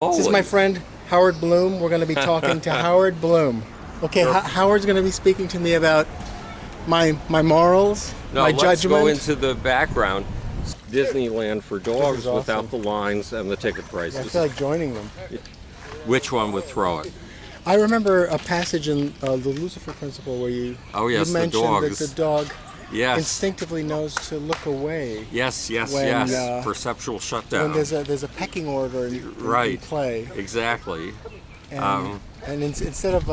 This is my friend Howard Bloom. We're going to be talking to Howard Bloom. Okay, Howard's going to be speaking to me about my morals, No, my let's judgment. go into the background. Disneyland for dogs awesome. without the lines and the ticket I prices. feel like joining them. Which one would throw it? I remember a passage in the Lucifer Principle where you yes, mentioned the dogs. that the dog Yes. instinctively knows to look away. Yes, yes, when, yes. Perceptual shutdown. When there's a pecking order in play. Exactly. And instead of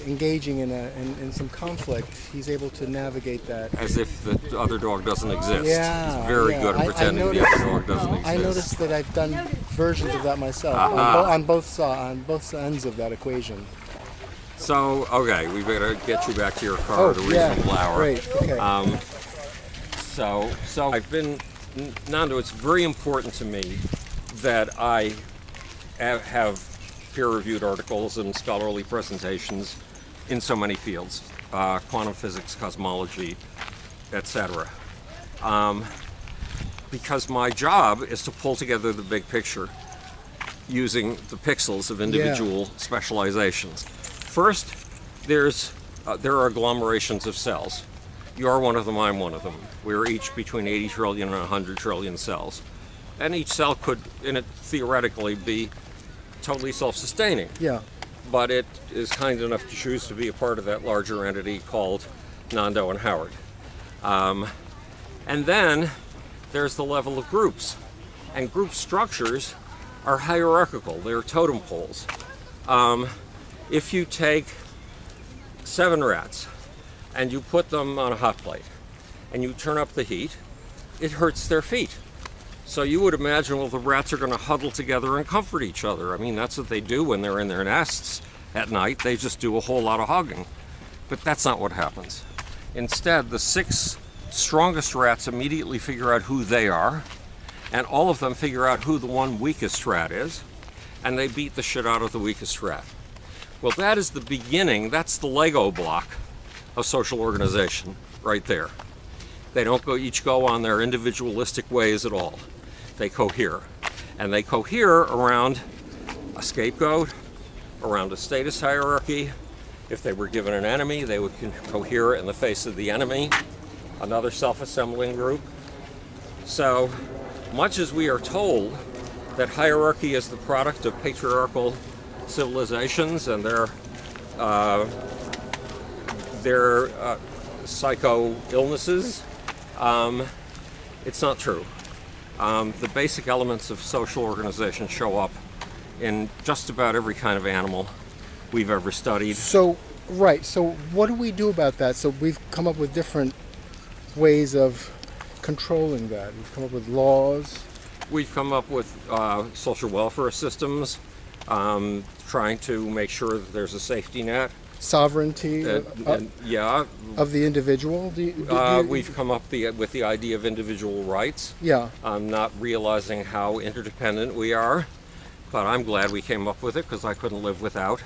engaging in some conflict, he's able to navigate that. As if the other dog doesn't exist. Yeah, He's very good at pretending the other dog doesn't exist. I noticed that I've done versions of that myself on both ends of that equation. So, okay, we better get you back to your car at a reasonable hour. Great. Okay. So I've been, Nando, it's very important to me that I have peer-reviewed articles and scholarly presentations in so many fields, quantum physics, cosmology, etc. Because my job is to pull together the big picture using the pixels of individual specializations. First, there are agglomerations of cells. You're one of them, I'm one of them. We're each between 80 trillion and 100 trillion cells. And each cell could, theoretically, be totally self-sustaining. Yeah. But it is kind enough to choose to be a part of that larger entity called Nando and Howard. And then there's the level of groups. And group structures are hierarchical. They're totem poles. If you take 7 rats and you put them on a hot plate and you turn up the heat, it hurts their feet. So you would imagine, well, the rats are going to huddle together and comfort each other. I mean, that's what they do when they're in their nests at night. They just do a whole lot of hugging. But that's not what happens. Instead, the 6 strongest rats immediately figure out who they are, and all of them figure out who the one weakest rat is, and they beat the shit out of the weakest rat. Well, that is the beginning, that's the Lego block of social organization right there. They don't each go on their individualistic ways at all. They cohere. And they cohere around a scapegoat, around a status hierarchy. If they were given an enemy, they would cohere in the face of the enemy, another self-assembling group. So much as we are told that hierarchy is the product of patriarchal civilizations and their psycho illnesses, it's not true. The basic elements of social organization show up in just about every kind of animal we've ever studied. So what do we do about that? So we've come up with different ways of controlling that. We've come up with laws. We've come up with social welfare systems, trying to make sure that there's a safety net. Sovereignty of the individual. We've come up with the idea of individual rights. Yeah. Not realizing how interdependent we are, but I'm glad we came up with it because I couldn't live without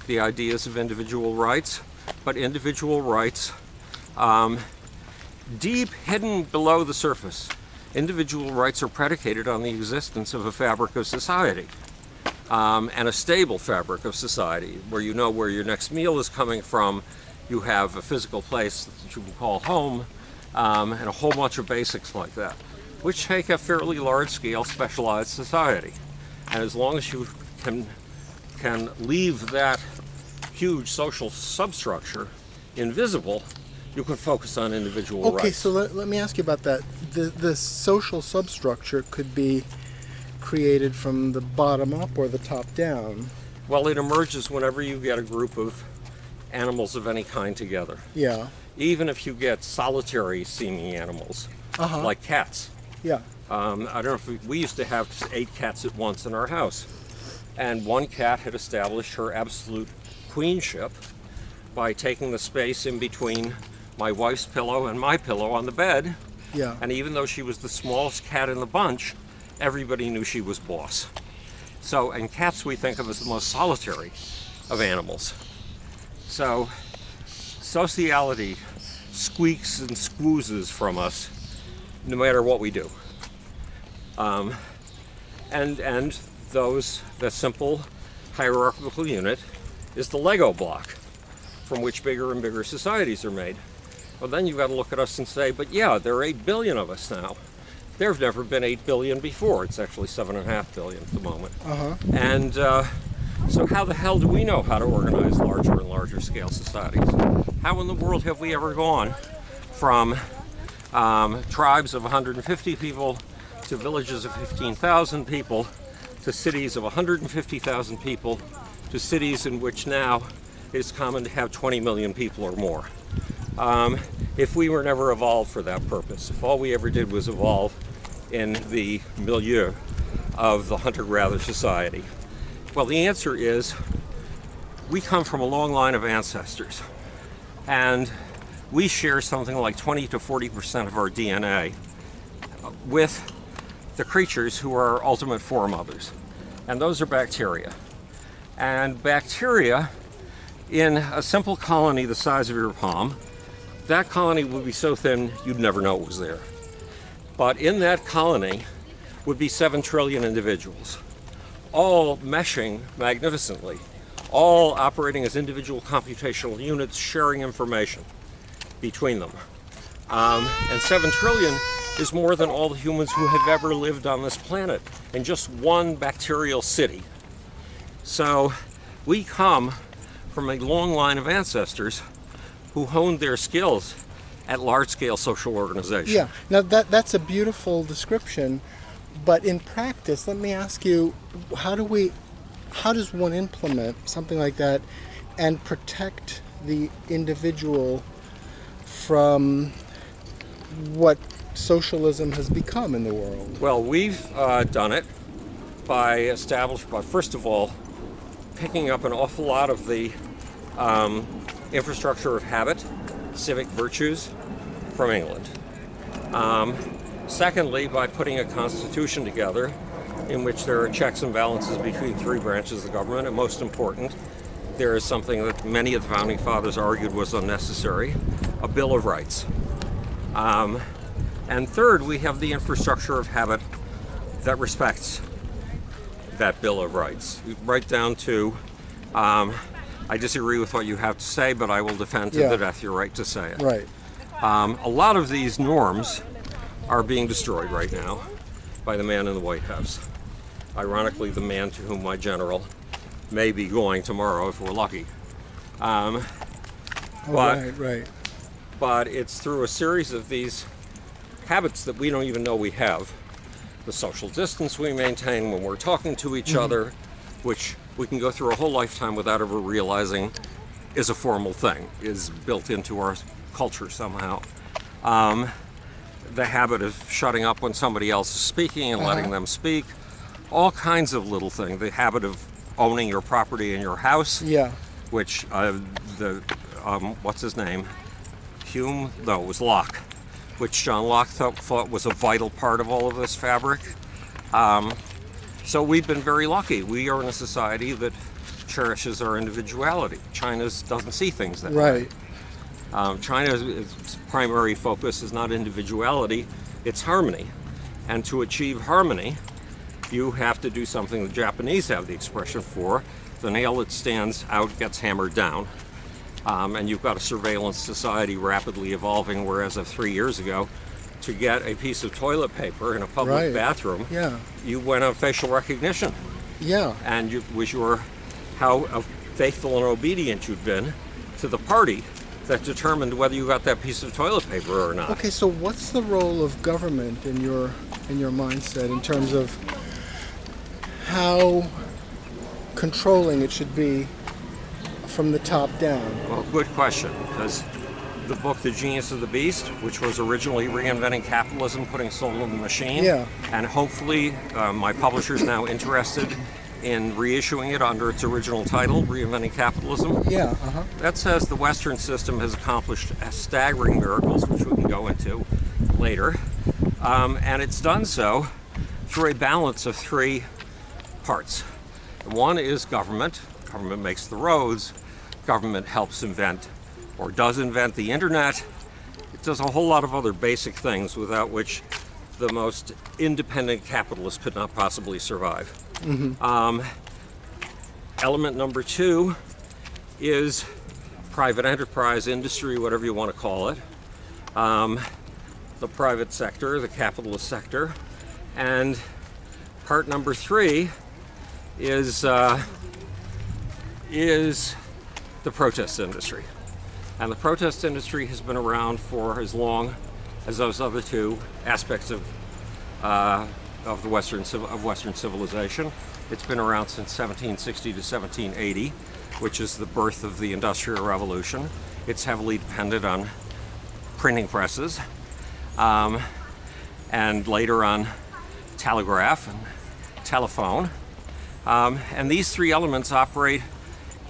the ideas of individual rights. But individual rights, deep hidden below the surface, individual rights are predicated on the existence of a fabric of society. And a stable fabric of society where you know where your next meal is coming from, you have a physical place that you can call home, and a whole bunch of basics like that, which take a fairly large-scale specialized society. And as long as you can leave that huge social substructure invisible, you can focus on individual rights. Okay, so let me ask you about that. The social substructure could be created from the bottom up or the top down. Well, it emerges whenever you get a group of animals of any kind together. Yeah. Even if you get solitary seeming animals, like cats. Yeah. I don't know if we used to have 8 cats at once in our house. And one cat had established her absolute queenship by taking the space in between my wife's pillow and my pillow on the bed. Yeah. And even though she was the smallest cat in the bunch, everybody knew she was boss. So, and cats we think of as the most solitary of animals. So, sociality squeaks and squoozes from us no matter what we do. And the simple hierarchical unit is the Lego block from which bigger and bigger societies are made. Well, then you've got to look at us and say, but yeah, there are 8 billion of us now. There have never been 8 billion before. It's actually 7.5 billion at the moment. And so how the hell do we know how to organize larger and larger scale societies? How in the world have we ever gone from tribes of 150 people to villages of 15,000 people to cities of 150,000 people to cities in which now it's common to have 20 million people or more? If we were never evolved for that purpose, if all we ever did was evolve in the milieu of the hunter-gatherer society? Well, the answer is we come from a long line of ancestors, and we share something like 20 to 40% of our DNA with the creatures who are our ultimate foremothers, and those are bacteria. And bacteria, in a simple colony the size of your palm, that colony would be so thin you'd never know it was there. But in that colony would be 7 trillion individuals, all meshing magnificently, all operating as individual computational units, sharing information between them. And 7 trillion is more than all the humans who have ever lived on this planet in just one bacterial city. So we come from a long line of ancestors who honed their skills at large-scale social organization. Yeah, now that's a beautiful description, but in practice, let me ask you, how does one implement something like that and protect the individual from what socialism has become in the world? Well, we've done it by first of all, picking up an awful lot of the infrastructure of habit, civic virtues from England. Secondly, by putting a constitution together in which there are checks and balances between 3 branches of government, and most important, there is something that many of the founding fathers argued was unnecessary, a Bill of Rights. And third, we have the infrastructure of habit that respects that Bill of Rights, right down to I disagree with what you have to say, but I will defend to the death your right to say it. Right. A lot of these norms are being destroyed right now by the man in the White House. Ironically, the man to whom my general may be going tomorrow if we're lucky. Right. But it's through a series of these habits that we don't even know we have. The social distance we maintain when we're talking to each other, which we can go through a whole lifetime without ever realizing is a formal thing, is built into our culture somehow. The habit of shutting up when somebody else is speaking and letting them speak. All kinds of little things. The habit of owning your property in your house, which what's his name? Hume? No, it was Locke, which John Locke thought was a vital part of all of this fabric. So we've been very lucky. We are in a society that cherishes our individuality. China doesn't see things that way. China's primary focus is not individuality, it's harmony. And to achieve harmony, you have to do something the Japanese have the expression for. The nail that stands out gets hammered down. And you've got a surveillance society rapidly evolving, whereas of 3 years ago, to get a piece of toilet paper in a public bathroom, you went on facial recognition. And it was how faithful and obedient you'd been to the party that determined whether you got that piece of toilet paper or not. Okay, so what's the role of government in your mindset in terms of how controlling it should be from the top down? Well, good question, because the book The Genius of the Beast, which was originally reinventing capitalism, putting soul in the machine, and hopefully my publisher's now interested in reissuing it under its original title, Reinventing Capitalism. That says the Western system has accomplished staggering miracles, which we can go into later, and it's done so through a balance of 3 parts. One is government. Government makes the roads. Government helps invent, or does invent, the internet. It does a whole lot of other basic things without which the most independent capitalist could not possibly survive. Element number 2 is private enterprise, industry, whatever you want to call it. The private sector, the capitalist sector. And part number 3 is the protest industry. And the protest industry has been around for as long as those other 2 aspects of Western civilization. It's been around since 1760 to 1780, which is the birth of the Industrial Revolution. It's heavily dependent on printing presses, and later on telegraph and telephone. And these 3 elements operate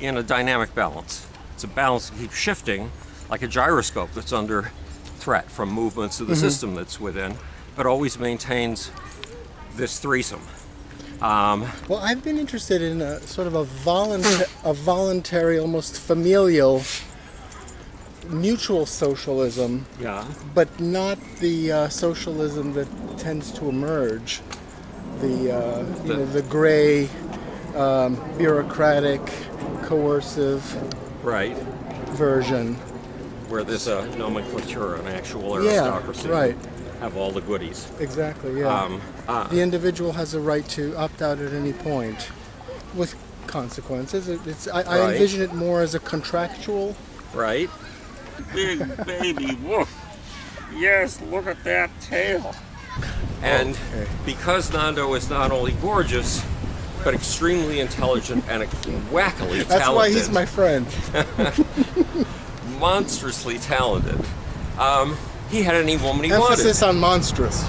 in a dynamic balance. It's a balance that keeps shifting like a gyroscope that's under threat from movements of the system that's within, but always maintains this threesome. Well, I've been interested in a sort of a voluntary, almost familial, mutual socialism, Yeah. but not the socialism that tends to emerge. The gray, bureaucratic, coercive Right. version. Where there's a nomenclature, an actual aristocracy. Yeah, right. Have all the goodies. Exactly, yeah. The individual has a right to opt out at any point with consequences. I Right. envision it more as a contractual. Right? Big baby woof. Yes, look at that tail. And because Nando is not only gorgeous, but extremely intelligent and wackily talented. That's why he's my friend. Monstrously talented. He had any woman he wanted. Emphasis on monstrous.